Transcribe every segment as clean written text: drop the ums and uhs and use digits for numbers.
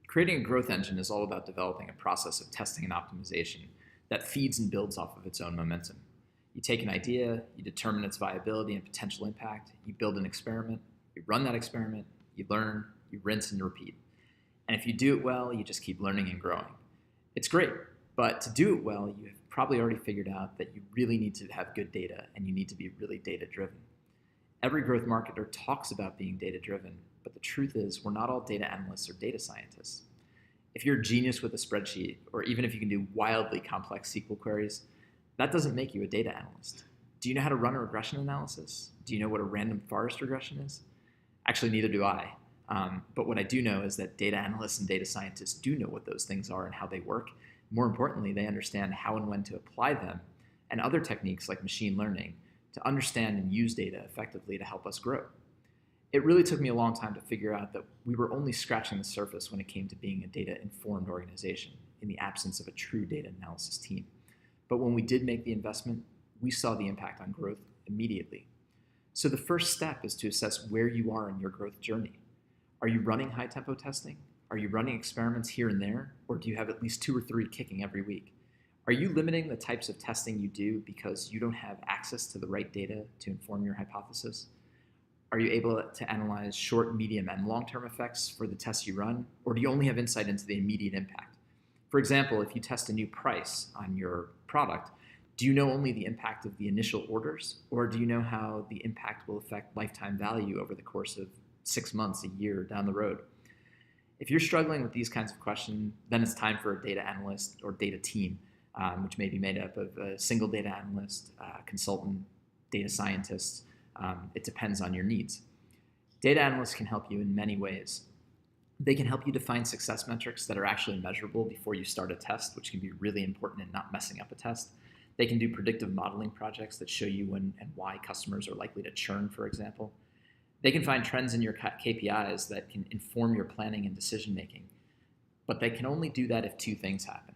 Creating a growth engine is all about developing a process of testing and optimization that feeds and builds off of its own momentum. You take an idea, you determine its viability and potential impact, you build an experiment, you run that experiment, you learn, you rinse and repeat. And if you do it well, you just keep learning and growing. It's great, but to do it well, you have probably already figured out that you really need to have good data and you need to be really data driven. Every growth marketer talks about being data driven, but the truth is we're not all data analysts or data scientists. If you're a genius with a spreadsheet, or even if you can do wildly complex SQL queries, that doesn't make you a data analyst. Do you know how to run a regression analysis? Do you know what a random forest regression is? Actually, neither do I. But what I do know is that data analysts and data scientists do know what those things are and how they work. More importantly, they understand how and when to apply them and other techniques like machine learning to understand and use data effectively to help us grow. It really took me a long time to figure out that we were only scratching the surface when it came to being a data-informed organization in the absence of a true data analysis team. But when we did make the investment, we saw the impact on growth immediately. So the first step is to assess where you are in your growth journey. Are you running high-tempo testing? Are you running experiments here and there? Or do you have at least 2 or 3 kicking every week? Are you limiting the types of testing you do because you don't have access to the right data to inform your hypothesis? Are you able to analyze short, medium, and long-term effects for the tests you run? Or do you only have insight into the immediate impact? For example, if you test a new price on your product, do you know only the impact of the initial orders? Or do you know how the impact will affect lifetime value over the course of 6 months, a year down the road? If you're struggling with these kinds of questions, then it's time for a data analyst or data team, which may be made up of a single data analyst, consultant, data scientists. It depends on your needs. Data analysts can help you in many ways. They can help you define success metrics that are actually measurable before you start a test, which can be really important in not messing up a test. They can do predictive modeling projects that show you when and why customers are likely to churn, for example. They can find trends in your KPIs that can inform your planning and decision making. But they can only do that if 2 things happen.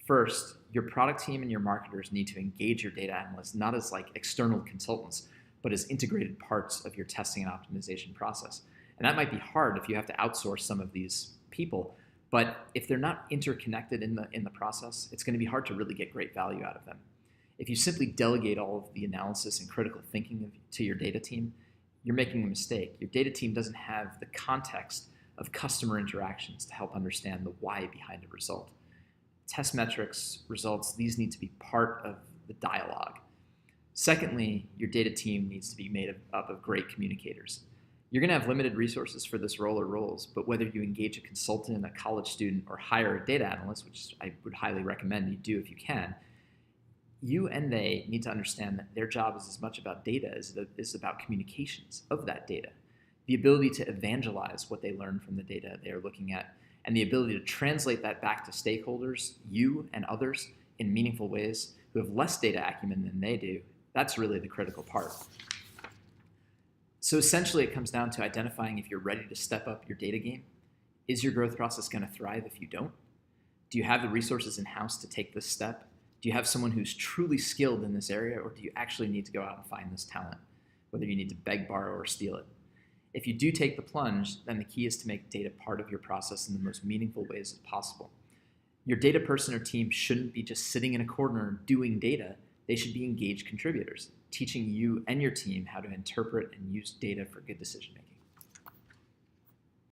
First, your product team and your marketers need to engage your data analysts not as like external consultants, but as integrated parts of your testing and optimization process. And that might be hard if you have to outsource some of these people, but if they're not interconnected in the process, it's going to be hard to really get great value out of them. If you simply delegate all of the analysis and critical thinking to your data team, you're making a mistake. Your data team doesn't have the context of customer interactions to help understand the why behind a result. Test metrics, results, these need to be part of the dialogue. Secondly, your data team needs to be made up of great communicators. You're going to have limited resources for this role or roles, but whether you engage a consultant, a college student, or hire a data analyst, which I would highly recommend you do if you can, you and they need to understand that their job is as much about data as it is about communications of that data. The ability to evangelize what they learn from the data they are looking at, and the ability to translate that back to stakeholders, you and others, in meaningful ways who have less data acumen than they do. That's really the critical part. So essentially, it comes down to identifying if you're ready to step up your data game. Is your growth process going to thrive if you don't? Do you have the resources in-house to take this step? Do you have someone who's truly skilled in this area, or do you actually need to go out and find this talent, whether you need to beg, borrow, or steal it? If you do take the plunge, then the key is to make data part of your process in the most meaningful ways as possible. Your data person or team shouldn't be just sitting in a corner doing data. They should be engaged contributors, teaching you and your team how to interpret and use data for good decision making.